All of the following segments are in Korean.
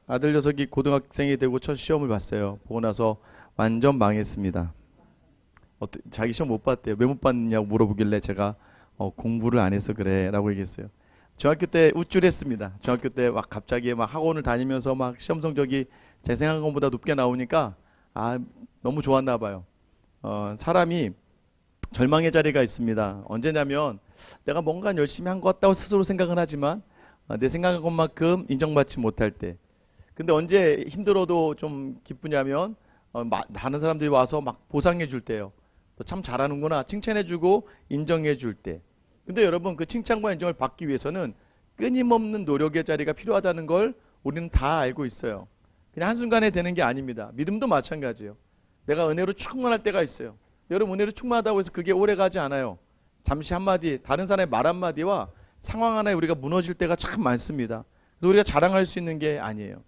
아들 녀석이 고등학생이 되고 첫 시험을 봤어요. 보고 나서 완전 망했습니다. 자기 시험 못 봤대요. 왜 못 봤느냐고 물어보길래 제가 공부를 안 해서 그래 라고 얘기했어요. 중학교 때 우쭐했습니다. 중학교 때 막 갑자기 막 학원을 다니면서 막 시험 성적이 제 생각한 것보다 높게 나오니까 너무 좋았나 봐요. 사람이 절망의 자리가 있습니다. 언제냐면 내가 뭔가 열심히 한 것 같다고 스스로 생각은 하지만 내 생각한 것만큼 인정받지 못할 때. 근데 언제 힘들어도 좀 기쁘냐면 다른 사람들이 와서 막 보상해 줄 때요. 너 참 잘하는구나 칭찬해 주고 인정해 줄 때. 근데 여러분 그 칭찬과 인정을 받기 위해서는 끊임없는 노력의 자리가 필요하다는 걸 우리는 다 알고 있어요. 그냥 한순간에 되는 게 아닙니다. 믿음도 마찬가지예요. 내가 은혜로 충만할 때가 있어요. 여러분 은혜로 충만하다고 해서 그게 오래가지 않아요. 잠시 한마디 다른 사람의 말 한마디와 상황 하나에 우리가 무너질 때가 참 많습니다. 그래서 우리가 자랑할 수 있는 게 아니에요.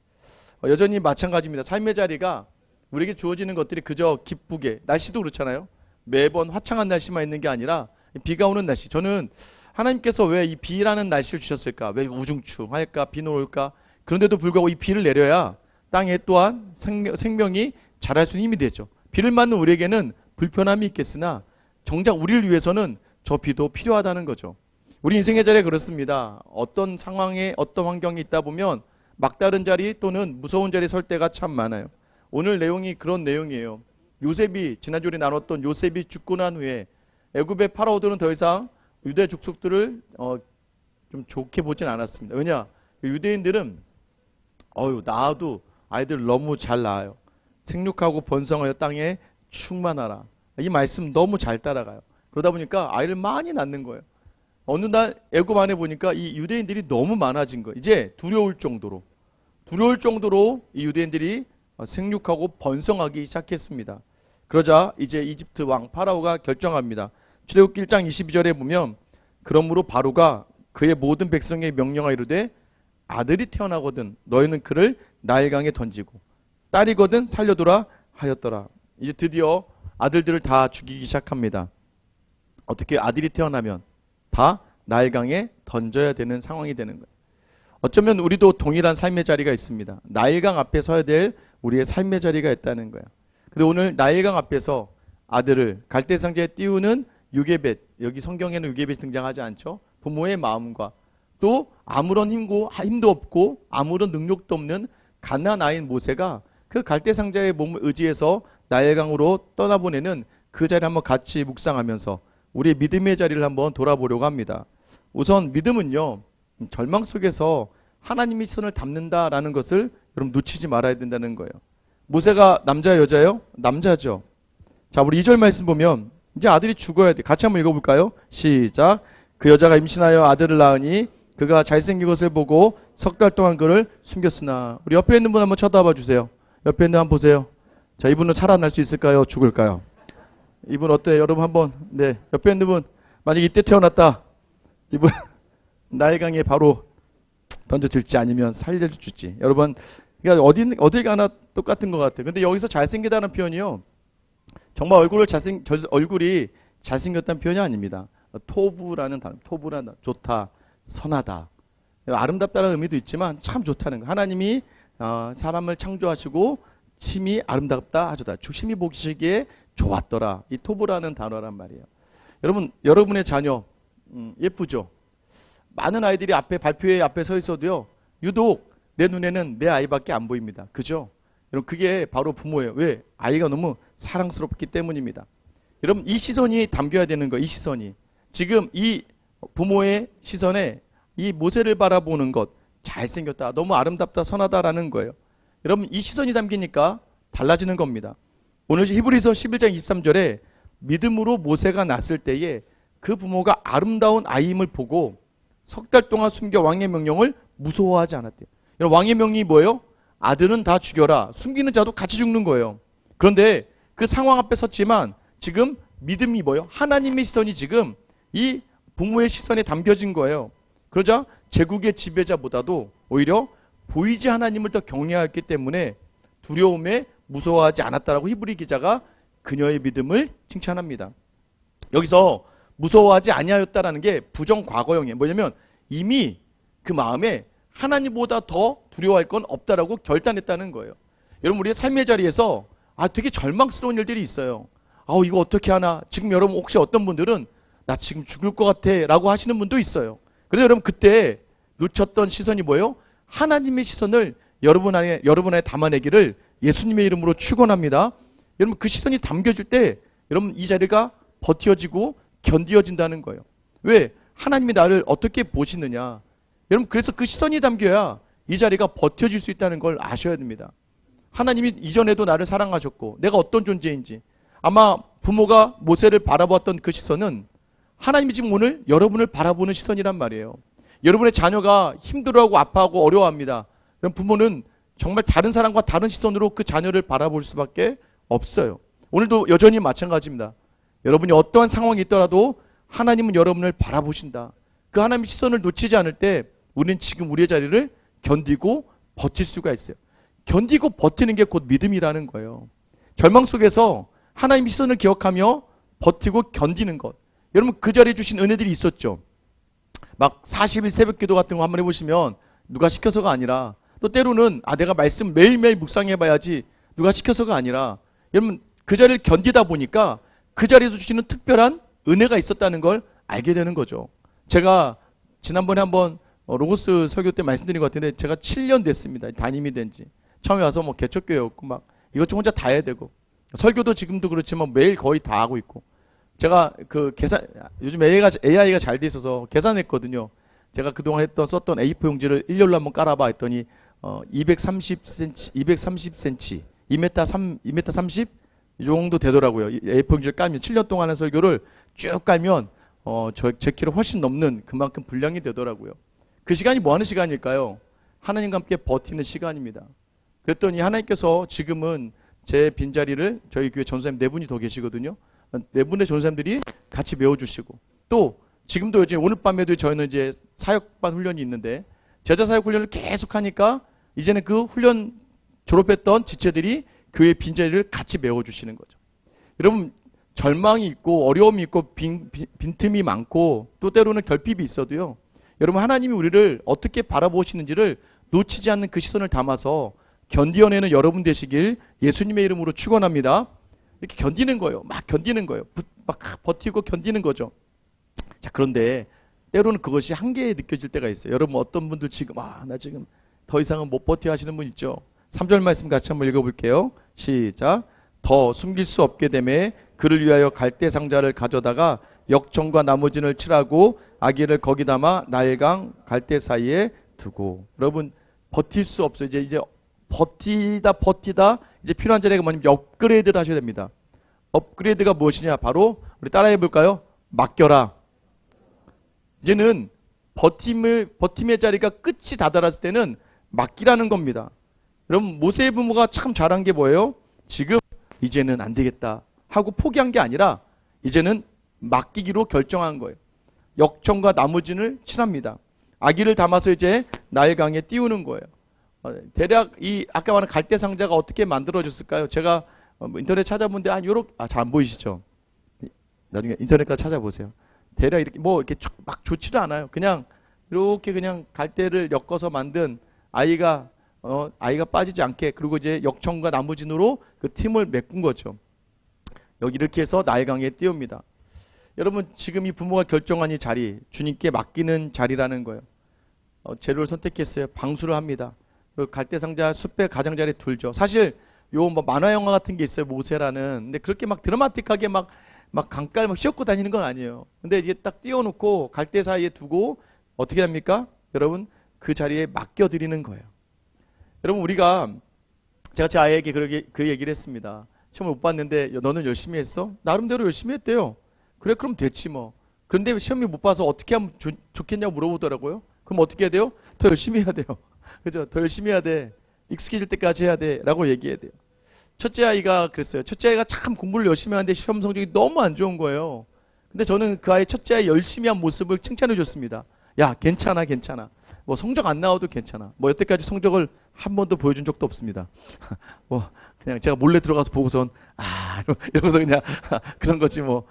여전히 마찬가지입니다. 삶의 자리가 우리에게 주어지는 것들이 그저 기쁘게, 날씨도 그렇잖아요. 매번 화창한 날씨만 있는 게 아니라 비가 오는 날씨. 저는 하나님께서 왜 이 비라는 날씨를 주셨을까? 왜 우중충할까? 비는 올까? 그런데도 불구하고 이 비를 내려야 땅에 또한 생명이 자랄 수 있는 힘이 되죠. 비를 맞는 우리에게는 불편함이 있겠으나 정작 우리를 위해서는 저 비도 필요하다는 거죠. 우리 인생의 자리에 그렇습니다. 어떤 상황에 어떤 환경이 있다 보면 막다른 자리 또는 무서운 자리에 설 때가 참 많아요. 오늘 내용이 그런 내용이에요. 요셉이 지난주에 나눴던 요셉이 죽고 난 후에 애굽의 파라오들은 더 이상 유대 족속들을 좀 좋게 보진 않았습니다. 왜냐? 유대인들은 낳아도 아이들 너무 잘 낳아요. 생육하고 번성하여 땅에 충만하라. 이 말씀 너무 잘 따라가요. 그러다 보니까 아이를 많이 낳는 거예요. 어느 날 애굽 안에 보니까 이 유대인들이 너무 많아진 거예요. 이제 두려울 정도로 이 유대인들이 생육하고 번성하기 시작했습니다. 그러자 이제 이집트 왕 파라오가 결정합니다. 출애굽기 1장 22절에 보면 그러므로 바로가 그의 모든 백성에게 명령하여 이르되 아들이 태어나거든 너희는 그를 나일강에 던지고 딸이거든 살려두라 하였더라. 이제 드디어 아들들을 다 죽이기 시작합니다. 어떻게 아들이 태어나면 다 나일강에 던져야 되는 상황이 되는 거예요. 어쩌면 우리도 동일한 삶의 자리가 있습니다. 나일강 앞에 서야 될 우리의 삶의 자리가 있다는 거예요. 근데 오늘 나일강 앞에서 아들을 갈대상자에 띄우는 유게벳, 여기 성경에는 유게벳이 등장하지 않죠. 부모의 마음과 또 아무런 힘도 없고 아무런 능력도 없는 갓난 아이인 모세가 그 갈대상자의 몸을 의지해서 나일강으로 떠나보내는 그 자리를 한번 같이 묵상하면서 우리의 믿음의 자리를 한번 돌아보려고 합니다. 우선 믿음은요, 절망 속에서 하나님이 손을 담는다라는 것을 여러분 놓치지 말아야 된다는 거예요. 모세가 남자예요, 여자예요? 남자죠. 자, 우리 2절 말씀 보면 이제 아들이 죽어야 돼. 같이 한번 읽어볼까요? 시작. 그 여자가 임신하여 아들을 낳으니 그가 잘생긴 것을 보고 석 달 동안 그를 숨겼으나. 우리 옆에 있는 분 한번 쳐다봐 주세요. 옆에 있는 분 한번 보세요. 자, 이분은 살아날 수 있을까요? 죽을까요? 이분 어때요? 여러분 한번, 네, 옆에 있는 분, 만약 이때 태어났다. 이분, 나일강에 바로 던져질지 아니면 살려줄지. 여러분, 그러니까 어딜 가나 똑같은 것 같아요. 근데 여기서 잘생기다는 표현이요. 정말 얼굴이 잘생겼다는 표현이 아닙니다. 토부라는 단어, 토부라는 단어, 좋다, 선하다. 아름답다는 의미도 있지만 참 좋다는 거. 하나님이 사람을 창조하시고 심히 아름답다 하셨다. 심히 보시기에 좋았더라. 이 토부라는 단어란 말이에요. 여러분, 여러분의 자녀 예쁘죠? 많은 아이들이 발표회 앞에 서 있어도요. 유독 내 눈에는 내 아이밖에 안 보입니다. 그죠? 여러분, 그게 바로 부모예요. 왜? 아이가 너무 사랑스럽기 때문입니다. 여러분, 이 시선이 담겨야 되는 거예요. 이 시선이. 지금 이 부모의 시선에 이 모세를 바라보는 것, 잘생겼다, 너무 아름답다, 선하다라는 거예요. 여러분, 이 시선이 담기니까 달라지는 겁니다. 오늘 히브리서 11장 23절에 믿음으로 모세가 낳았을 때에 그 부모가 아름다운 아이임을 보고 석 달 동안 숨겨 왕의 명령을 무서워하지 않았대요. 여러분, 왕의 명령이 뭐예요? 아들은 다 죽여라. 숨기는 자도 같이 죽는 거예요. 그런데 그 상황 앞에 섰지만 지금 믿음이 뭐예요? 하나님의 시선이 지금 이 부모의 시선에 담겨진 거예요. 그러자 제국의 지배자보다도 오히려 보이지 하나님을 더 경외했기 때문에 두려움에 무서워하지 않았다라고 히브리 기자가 그녀의 믿음을 칭찬합니다. 여기서 무서워하지 아니하였다라는 게 부정 과거형이에요. 뭐냐면 이미 그 마음에 하나님보다 더 두려워할 건 없다라고 결단했다는 거예요. 여러분 우리의 삶의 자리에서 되게 절망스러운 일들이 있어요. 이거 어떻게 하나. 지금 여러분 혹시 어떤 분들은 나 지금 죽을 것 같아 라고 하시는 분도 있어요. 그래서 여러분 그때 놓쳤던 시선이 뭐예요? 하나님의 시선을 여러분 안에 담아내기를 예수님의 이름으로 축원합니다. 여러분 그 시선이 담겨질 때 여러분 이 자리가 버텨지고 견디어진다는 거예요. 왜? 하나님이 나를 어떻게 보시느냐. 여러분 그래서 그 시선이 담겨야 이 자리가 버텨질 수 있다는 걸 아셔야 됩니다. 하나님이 이전에도 나를 사랑하셨고 내가 어떤 존재인지, 아마 부모가 모세를 바라보았던 그 시선은 하나님이 지금 오늘 여러분을 바라보는 시선이란 말이에요. 여러분의 자녀가 힘들어하고 아파하고 어려워합니다. 그럼 부모는 정말 다른 사람과 다른 시선으로 그 자녀를 바라볼 수밖에 없어요. 오늘도 여전히 마찬가지입니다. 여러분이 어떠한 상황이 있더라도 하나님은 여러분을 바라보신다. 그 하나님의 시선을 놓치지 않을 때 우리는 지금 우리의 자리를 견디고 버틸 수가 있어요. 견디고 버티는 게 곧 믿음이라는 거예요. 절망 속에서 하나님의 시선을 기억하며 버티고 견디는 것. 여러분 그 자리에 주신 은혜들이 있었죠. 막 40일 새벽 기도 같은 거 한번 해보시면 누가 시켜서가 아니라, 또 때로는 내가 말씀 매일매일 묵상해봐야지 누가 시켜서가 아니라, 여러분 그 자리를 견디다 보니까 그 자리에서 주시는 특별한 은혜가 있었다는 걸 알게 되는 거죠. 제가 지난번에 한번 로고스 설교 때 말씀드린 것 같은데 제가 7년 됐습니다. 담임이 된 지. 처음에 와서 개척교회였고 막 이것저것 혼자 다 해야 되고, 설교도 지금도 그렇지만 매일 거의 다 하고 있고, 제가 그 요즘 AI가 잘 돼 있어서 계산했거든요. 제가 그동안 썼던 A4 용지를 일렬로 한번 깔아봐 했더니 230cm, 2m 30? 이 정도 되더라고요. A4 용지를 깔면 7년 동안 한 설교를 쭉 깔면 제 키를 훨씬 넘는 그만큼 분량이 되더라고요. 그 시간이 뭐 하는 시간일까요? 하나님과 함께 버티는 시간입니다. 그랬더니 하나님께서 지금은 제 빈자리를 저희 교회 전사님 4분이 더 계시거든요. 4분의 전사님들이 같이 메워주시고, 또 지금도 이제 오늘 밤에도 저희는 이제 사역반 훈련이 있는데 제자 사역 훈련을 계속 하니까 이제는 그 훈련 졸업했던 지체들이 교회 빈자리를 같이 메워주시는 거죠. 여러분 절망이 있고 어려움이 있고 빈틈이 많고 또 때로는 결핍이 있어도요, 여러분 하나님이 우리를 어떻게 바라보시는지를 놓치지 않는 그 시선을 담아서 견디어내는 여러분 되시길 예수님의 이름으로 축원합니다. 이렇게 견디는 거예요. 막 견디는 거예요. 막 버티고 견디는 거죠. 자, 그런데 때로는 그것이 한계에 느껴질 때가 있어요. 여러분 어떤 분들 지금 나 지금 더 이상은 못 버텨 하시는 분 있죠. 3절 말씀 같이 한번 읽어볼게요. 시작. 더 숨길 수 없게 되매 그를 위하여 갈대 상자를 가져다가 역청과 나무진을 칠하고 아기를 거기 담아 나일강 갈대 사이에 두고. 여러분 버틸 수 없어요. 이제 버티다 이제 필요한 자리가 뭐냐면 업그레이드를 하셔야 됩니다. 업그레이드가 무엇이냐? 바로 우리 따라해 볼까요? 맡겨라. 이제는 버팀의 자리가 끝이 다다랐을 때는 맡기라는 겁니다. 여러분 모세의 부모가 참 잘한 게 뭐예요? 지금 이제는 안 되겠다 하고 포기한 게 아니라 이제는 맡기기로 결정한 거예요. 역청과 나무진을 칠합니다. 아기를 담아서 이제 나일강에 띄우는 거예요. 대략 이 아까 말한 갈대 상자가 어떻게 만들어졌을까요? 제가 인터넷 찾아본데 잘 안 보이시죠? 나중에 인터넷 가서 찾아보세요. 대략 이렇게 이렇게 막 좋지도 않아요. 그냥 이렇게 그냥 갈대를 엮어서 만든 아이가 빠지지 않게, 그리고 이제 역청과 나무진으로 그 팀을 메꾼 거죠. 여기 이렇게 해서 나일강에 띄웁니다. 여러분 지금 이 부모가 결정한 이 자리, 주님께 맡기는 자리라는 거예요. 재료를 선택했어요. 방수를 합니다. 갈대 상자 숲의 가장자리에 둘죠. 사실 만화 영화 같은 게 있어요. 모세라는. 근데 그렇게 막 드라마틱하게 막 강가를 막 씌엄고 다니는 건 아니에요. 근데 이제 딱 띄워놓고 갈대 사이에 두고 어떻게 합니까? 여러분 그 자리에 맡겨드리는 거예요. 여러분 제가 제 아이에게 그 얘기를 했습니다. 시험을 못 봤는데 너는 열심히 했어? 나름대로 열심히 했대요. 그래 그럼 됐지 뭐. 그런데 시험이 못 봐서 어떻게 하면 좋겠냐고 물어보더라고요. 그럼 어떻게 해야 돼요? 더 열심히 해야 돼요. 그죠? 더 열심히 해야 돼. 익숙해질 때까지 해야 돼. 라고 얘기해야 돼요. 첫째 아이가 그랬어요. 첫째 아이가 참 공부를 열심히 하는데 시험 성적이 너무 안 좋은 거예요. 근데 저는 그 아이 첫째 아이 열심히 한 모습을 칭찬해 줬습니다. 야, 괜찮아. 성적 안 나와도 괜찮아. 여태까지 성적을 한 번도 보여준 적도 없습니다. 그냥 제가 몰래 들어가서 보고선, 이러면서 그냥 그런 거지 뭐.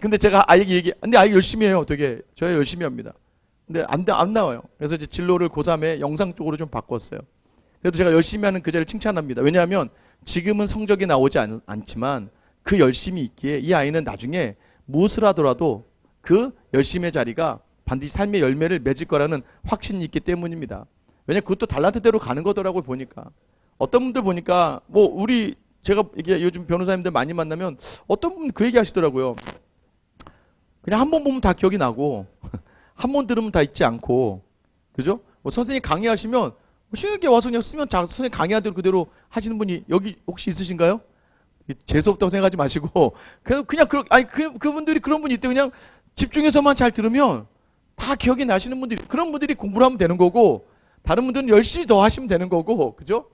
근데 제가 아이에게 근데 아이 열심히 해요. 되게. 저희 열심히 합니다. 근데 안 나와요. 그래서 이제 진로를 고3에 영상 쪽으로 좀 바꿨어요. 그래도 제가 열심히 하는 그 자리를 칭찬합니다. 왜냐하면 지금은 성적이 나오지 않지만 그 열심이 있기에 이 아이는 나중에 무엇을 하더라도 그 열심의 자리가 반드시 삶의 열매를 맺을 거라는 확신이 있기 때문입니다. 왜냐하면 그것도 달란트대로 가는 거더라고요. 보니까 어떤 분들 보니까 제가 이게 요즘 변호사님들 많이 만나면 어떤 분 그 얘기 하시더라고요. 그냥 한 번 보면 다 기억이 나고 한 번 들으면 다 잊지 않고, 그죠? 뭐 선생님 강의하시면 신에게 와서 그냥 쓰면 선생님 강의한 대로 그대로 하시는 분이 여기 혹시 있으신가요? 재수없다고 생각하지 마시고 그냥 그분들이 그런 분이 있대. 그냥 집중해서만 잘 들으면 다 기억이 나시는 분들이, 그런 분들이 공부를 하면 되는 거고, 다른 분들은 열심히 더 하시면 되는 거고, 그죠?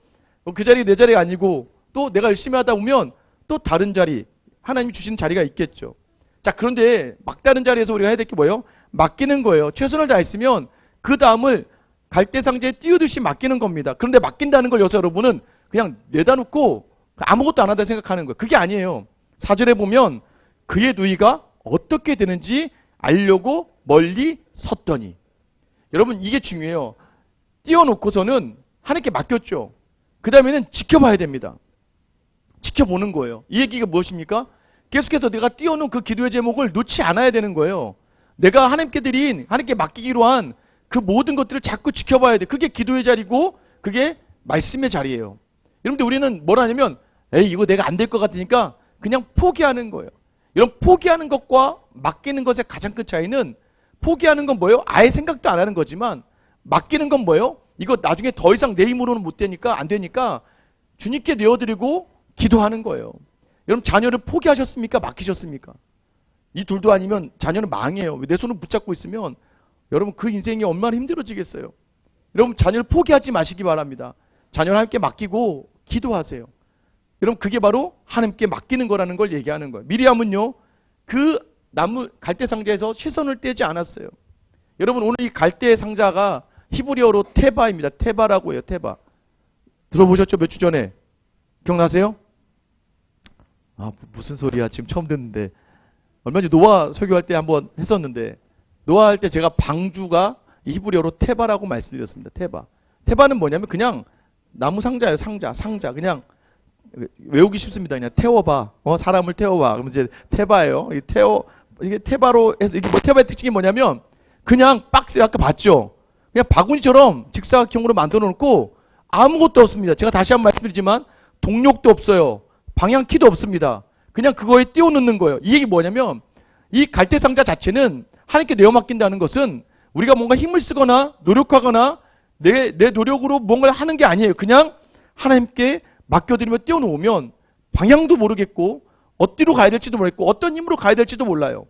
그 자리 내 자리가 아니고 또 내가 열심히 하다 보면 또 다른 자리, 하나님이 주신 자리가 있겠죠. 자, 그런데 막다른 자리에서 우리가 해야 될 게 뭐예요? 맡기는 거예요. 최선을 다했으면 그 다음을 갈대상자에 띄우듯이 맡기는 겁니다. 그런데 맡긴다는 걸 여러분은 그냥 내다 놓고 아무것도 안 한다 생각하는 거예요. 그게 아니에요. 4절에 보면 그의 누이가 어떻게 되는지 알려고 멀리 섰더니. 여러분, 이게 중요해요. 띄워놓고서는 하나님께 맡겼죠. 그 다음에는 지켜봐야 됩니다. 지켜보는 거예요. 이 얘기가 무엇입니까? 계속해서 내가 띄워놓은 그 기도의 제목을 놓지 않아야 되는 거예요. 내가 하나님께 맡기기로 한 그 모든 것들을 자꾸 지켜봐야 돼. 그게 기도의 자리고 그게 말씀의 자리예요. 여러분들, 우리는 뭘 하냐면 이거 내가 안 될 것 같으니까 그냥 포기하는 거예요. 이런 포기하는 것과 맡기는 것의 가장 큰 차이는, 포기하는 건 뭐예요? 아예 생각도 안 하는 거지만 맡기는 건 뭐예요? 이거 나중에 더 이상 내 힘으로는 못 되니까, 안 되니까 주님께 내어드리고 기도하는 거예요. 여러분, 자녀를 포기하셨습니까? 맡기셨습니까? 이 둘도 아니면 자녀는 망해요. 내 손을 붙잡고 있으면 여러분 그 인생이 얼마나 힘들어지겠어요. 여러분, 자녀를 포기하지 마시기 바랍니다. 자녀를 하나님께 맡기고 기도하세요. 여러분, 그게 바로 하나님께 맡기는 거라는 걸 얘기하는 거예요. 미리암은요, 그 나무 갈대 상자에서 시선을 떼지 않았어요. 여러분, 오늘 이 갈대 상자가 히브리어로 테바입니다. 테바라고 해요. 테바. 들어보셨죠? 몇 주 전에. 기억나세요? 무슨 소리야. 지금 처음 듣는데. 얼마 전에 노아 설교할 때 한번 했었는데, 노아 할 때 제가 방주가 히브리어로 테바라고 말씀드렸습니다. 테바. 테바는 뭐냐면 그냥 나무 상자예요. 상자. 그냥 외우기 쉽습니다. 그냥 태워봐. 사람을 태워봐. 그러면 이제 테바예요. 이게 테바로 해서, 이게 테바의 특징이 뭐냐면 그냥 박스, 아까 봤죠? 그냥 바구니처럼 직사각형으로 만들어 놓고 아무것도 없습니다. 제가 다시 한번 말씀드리지만 동력도 없어요. 방향키도 없습니다. 그냥 그거에 띄워 넣는 거예요. 이 얘기 뭐냐면, 이 갈대 상자 자체는 하나님께 내어 맡긴다는 것은 우리가 뭔가 힘을 쓰거나 노력하거나 내 노력으로 뭔가를 하는 게 아니에요. 그냥 하나님께 맡겨드리며 띄워놓으면 방향도 모르겠고 어디로 가야 될지도 모르겠고 어떤 힘으로 가야 될지도 몰라요.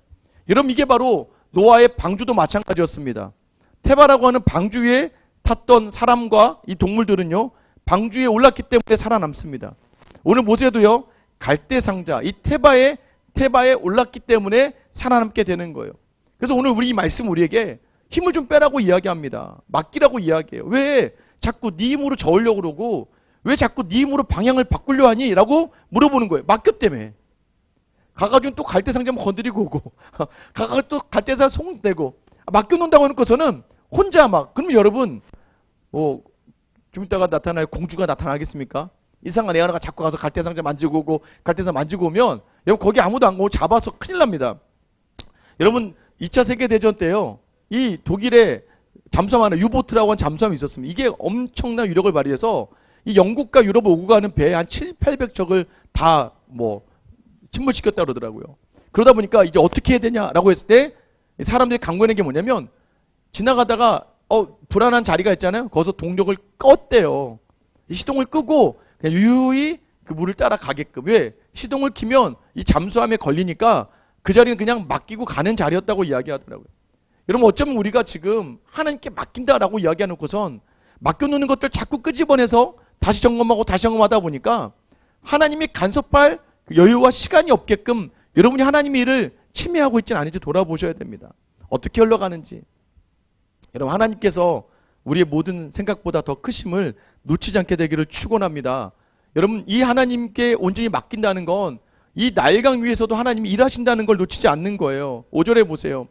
여러분, 이게 바로 노아의 방주도 마찬가지였습니다. 테바라고 하는 방주 위에 탔던 사람과 이 동물들은요, 방주 위에 올랐기 때문에 살아남습니다. 오늘 모세도요, 갈대 상자, 이 테바에 올랐기 때문에 살아남게 되는 거예요. 그래서 오늘 우리 이 말씀 우리에게 힘을 좀 빼라고 이야기합니다. 맡기라고 이야기해요. 왜 자꾸 네 힘으로 저으려고 그러고 왜 자꾸 네 힘으로 방향을 바꾸려 하니? 라고 물어보는 거예요. 맡겼다며. 가가지고 또 갈대 상자 건드리고 오고 가가지고 또 갈대사 송대고 맡겨놓는다고 해놓고서는 혼자 그러면 여러분, 좀 이따가 나타날 공주가 나타나겠습니까? 이상한 애 하나가 자꾸 가서 갈대상자 만지고 오고 갈대상 만지고 오면 여러분 거기 아무도 안 가고 잡아서 큰일 납니다. 여러분, 2차 세계대전 때요, 이 독일의 잠수함 하나, 유보트라고 하는 잠수함이 있었습니다. 이게 엄청난 위력을 발휘해서 이 영국과 유럽을 오고 가는 배에 한 700~800척을 다 침몰시켰다 그러더라고요. 그러다 보니까 이제 어떻게 해야 되냐라고 했을 때 사람들이 강구하는 게 뭐냐면, 지나가다가 불안한 자리가 있잖아요. 거기서 동력을 껐대요. 이 시동을 끄고 그냥 유유히 그 물을 따라가게끔. 왜? 시동을 키면 이 잠수함에 걸리니까 그 자리는 그냥 맡기고 가는 자리였다고 이야기하더라고요. 여러분, 어쩌면 우리가 지금 하나님께 맡긴다라고 이야기해놓고선 맡겨놓는 것들 자꾸 끄집어내서 다시 점검하고 다시 점검하다 보니까 하나님이 간섭할 여유와 시간이 없게끔 여러분이 하나님의 일을 침해하고 있지는 않은지 돌아보셔야 됩니다. 어떻게 흘러가는지. 여러분, 하나님께서 우리의 모든 생각보다 더 크심을 놓치지 않게 되기를 축원합니다. 여러분, 이 하나님께 온전히 맡긴다는 건 이 나일강 위에서도 하나님이 일하신다는 걸 놓치지 않는 거예요. 5절에 보세요.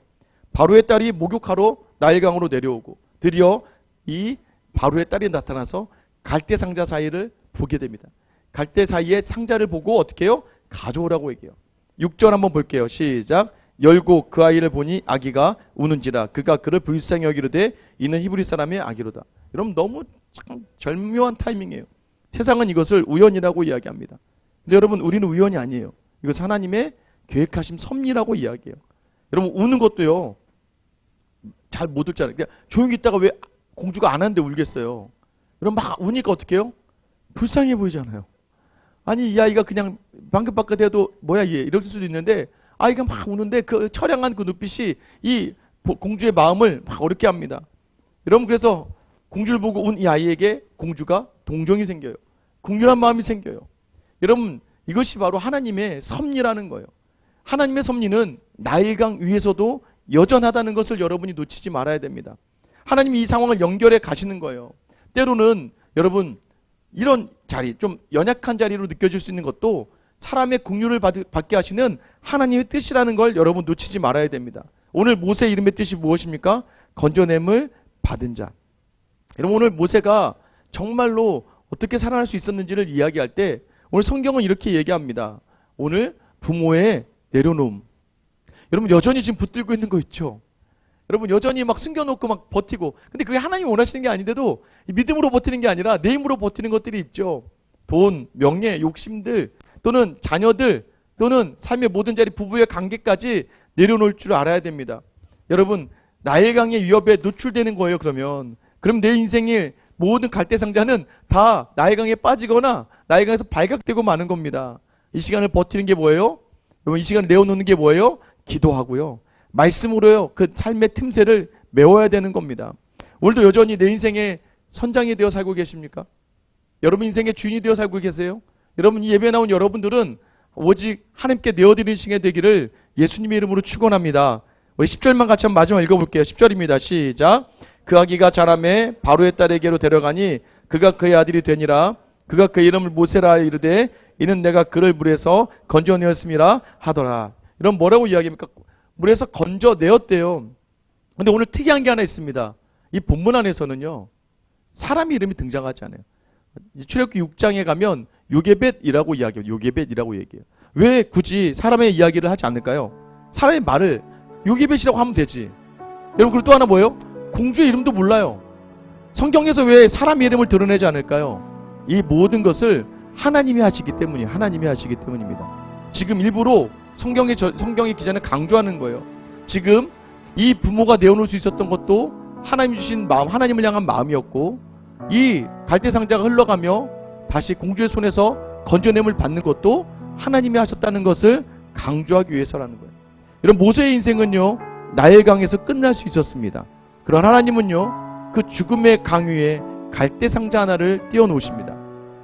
바로의 딸이 목욕하러 나일강으로 내려오고 드디어 이 바로의 딸이 나타나서 갈대 상자 사이를 보게 됩니다. 갈대 사이에 상자를 보고 어떻게 해요? 가져오라고 얘기해요. 6절 한번 볼게요. 시작. 열고 그 아이를 보니 아기가 우는지라 그가 그를 불쌍히 여기르되 이는 히브리 사람의 아기로다. 여러분 너무 참 절묘한 타이밍이에요. 세상은 이것을 우연이라고 이야기합니다. 근데 여러분 우리는 우연이 아니에요. 이것은 하나님의 계획하신 섭리라고 이야기해요. 여러분 우는 것도요. 잘 못 울잖아요. 그냥 조용히 있다가 왜 공주가 안 하는데 울겠어요. 여러분 막 우니까 어떻게 해요? 불쌍해 보이잖아요. 아니 이 아이가 그냥 방긋방긋 해도 뭐야 얘 이럴 수도 있는데 아이가 막 우는데 그 처량한 그 눈빛이 이 공주의 마음을 막 어렵게 합니다. 여러분 그래서 공주를 보고 운 이 아이에게 공주가 동정이 생겨요. 국률한 마음이 생겨요. 여러분 이것이 바로 하나님의 섭리라는 거예요. 하나님의 섭리는 나일강 위에서도 여전하다는 것을 여러분이 놓치지 말아야 됩니다. 하나님이 이 상황을 연결해 가시는 거예요. 때로는 여러분 이런 자리, 좀 연약한 자리로 느껴질 수 있는 것도 사람의 긍휼을 받게 하시는 하나님의 뜻이라는 걸 여러분 놓치지 말아야 됩니다. 오늘 모세 이름의 뜻이 무엇입니까? 건져냄을 받은 자. 여러분 오늘 모세가 정말로 어떻게 살아날 수 있었는지를 이야기할 때 오늘 성경은 이렇게 얘기합니다. 오늘 부모의 내려놓음. 여러분 여전히 지금 붙들고 있는 거 있죠? 여러분 여전히 막 숨겨놓고 막 버티고, 근데 그게 하나님이 원하시는 게 아닌데도 믿음으로 버티는 게 아니라 내 힘으로 버티는 것들이 있죠. 돈, 명예, 욕심들 또는 자녀들 또는 삶의 모든 자리, 부부의 관계까지 내려놓을 줄 알아야 됩니다. 여러분 나일강의 위협에 노출되는 거예요. 그럼 내 인생의 모든 갈대상자는 다 나일강에 빠지거나 나일강에서 발각되고 마는 겁니다. 이 시간을 버티는 게 뭐예요? 여러분 이 시간을 내어놓는 게 뭐예요? 기도하고요. 말씀으로요. 그 삶의 틈새를 메워야 되는 겁니다. 오늘도 여전히 내 인생의 선장이 되어 살고 계십니까? 여러분 인생의 주인이 되어 살고 계세요? 여러분 이 예배에 나온 여러분들은 오직 하나님께 내어드리는 시간이 되기를 예수님의 이름으로 축원합니다. 우리 10절만 같이 한번 마지막 읽어볼게요. 10절입니다. 시작. 그 아기가 자라매 바로의 딸에게로 데려가니 그가 그의 아들이 되니라. 그가 그 이름을 모세라 이르되 이는 내가 그를 물에서 건져내었음이라 하더라. 이런 뭐라고 이야기합니까? 물에서 건져내었대요. 근데 오늘 특이한 게 하나 있습니다. 이 본문 안에서는요. 사람의 이름이 등장하지 않아요. 출애굽기 6장에 가면 요게벳이라고 이야기해요. 요게벳이라고 얘기해요. 왜 굳이 사람의 이야기를 하지 않을까요? 사람의 말을 요게벳이라고 하면 되지. 여러분 그리고 또 하나 뭐예요? 공주의 이름도 몰라요. 성경에서 왜 사람의 이름을 드러내지 않을까요? 이 모든 것을 하나님이 하시기 때문이에요. 하나님이 하시기 때문입니다. 지금 일부러 성경의 기자는 강조하는 거예요. 지금 이 부모가 내어놓을 수 있었던 것도 하나님 주신 마음, 하나님을 향한 마음이었고, 이 갈대상자가 흘러가며 다시 공주의 손에서 건져냄을 받는 것도 하나님이 하셨다는 것을 강조하기 위해서라는 거예요. 이런 모세의 인생은요, 나일강에서 끝날 수 있었습니다. 그러나 하나님은요, 그 죽음의 강 위에 갈대상자 하나를 띄워놓으십니다.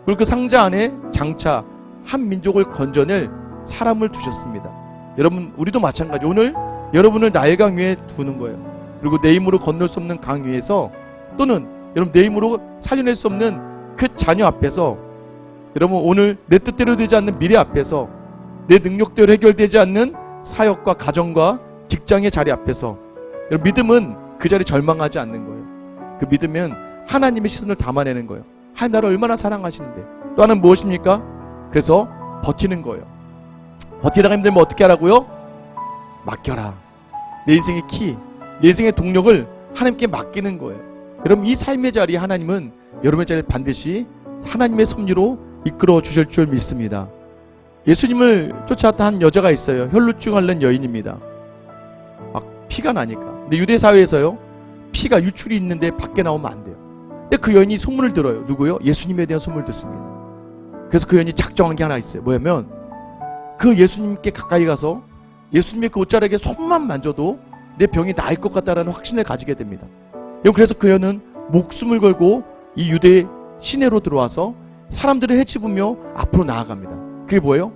그리고 그 상자 안에 장차 한 민족을 건져낼 사람을 두셨습니다. 여러분 우리도 마찬가지. 오늘 여러분을 나일강 위에 두는 거예요. 그리고 내 힘으로 건널 수 없는 강 위에서, 또는 여러분 내 힘으로 살려낼 수 없는 그 자녀 앞에서, 여러분 오늘 내 뜻대로 되지 않는 미래 앞에서, 내 능력대로 해결되지 않는 사역과 가정과 직장의 자리 앞에서, 여러분 믿음은 그 자리 절망하지 않는 거예요. 그 믿음은 하나님의 시선을 담아내는 거예요. 하나님 나를 얼마나 사랑하시는데. 또 하나는 무엇입니까? 그래서 버티는 거예요. 버티다가 힘들면 어떻게 하라고요? 맡겨라. 내 인생의 키, 내 인생의 동력을 하나님께 맡기는 거예요. 여러분 이 삶의 자리에 하나님은 여러분의 자리를 반드시 하나님의 섭리로 이끌어 주실 줄 믿습니다. 예수님을 쫓아왔던 한 여자가 있어요. 혈루증 앓는 여인입니다. 막 피가 나니까. 근데 유대 사회에서요, 피가 유출이 있는데 밖에 나오면 안 돼요. 근데 그 여인이 소문을 들어요. 누구요? 예수님에 대한 소문을 듣습니다. 그래서 그 여인이 작정한 게 하나 있어요. 뭐냐면 그 예수님께 가까이 가서 예수님의 그 옷자락에 손만 만져도 내 병이 나을 것 같다라는 확신을 가지게 됩니다. 그래서 그 여인은 목숨을 걸고 이 유대 시내로 들어와서 사람들을 헤집으며 앞으로 나아갑니다. 그게 뭐예요?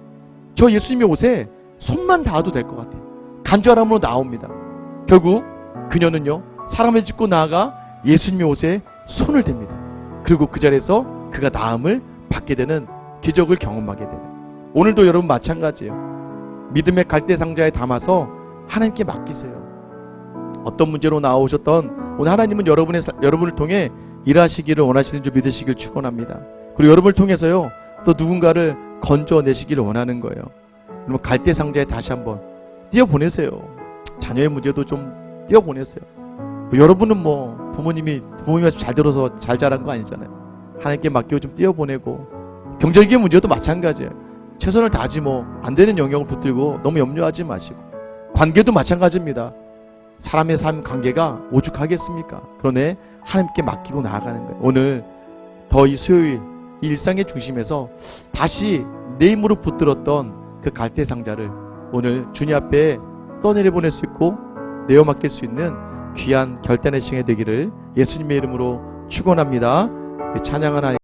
저 예수님의 옷에 손만 닿아도 될 것 같아요. 간절함으로 나옵니다. 결국 그녀는요, 사람을 짚고 나아가 예수님의 옷에 손을 댑니다. 그리고 그 자리에서 그가 나음을 받게 되는 기적을 경험하게 돼요. 오늘도 여러분 마찬가지예요. 믿음의 갈대상자에 담아서 하나님께 맡기세요. 어떤 문제로 나오셨던 오늘 하나님은 여러분을 통해 일하시기를 원하시는 줄 믿으시길 축원합니다. 그리고 여러분을 통해서요 또 누군가를 건져내시기를 원하는 거예요. 그러면 갈대 상자에 다시 한번 띄워보내세요. 자녀의 문제도 좀 띄워보내세요. 여러분은 뭐 부모님이 잘 들어서 잘 자란 거 아니잖아요. 하나님께 맡기고 좀 띄워보내고, 경제적인 문제도 마찬가지예요. 최선을 다하지 뭐 안 되는 영역을 붙들고 너무 염려하지 마시고, 관계도 마찬가지입니다. 사람의 삶 관계가 오죽하겠습니까? 그러네 하나님께 맡기고 나아가는 거예요. 오늘 더 이 수요일 이 일상의 중심에서 다시 내 힘으로 붙들었던 그 갈대 상자를 오늘 주님 앞에 떠내려 보낼 수 있고 내어 맡길 수 있는 귀한 결단의 시간이 되기를 예수님의 이름으로 축원합니다. 찬양하나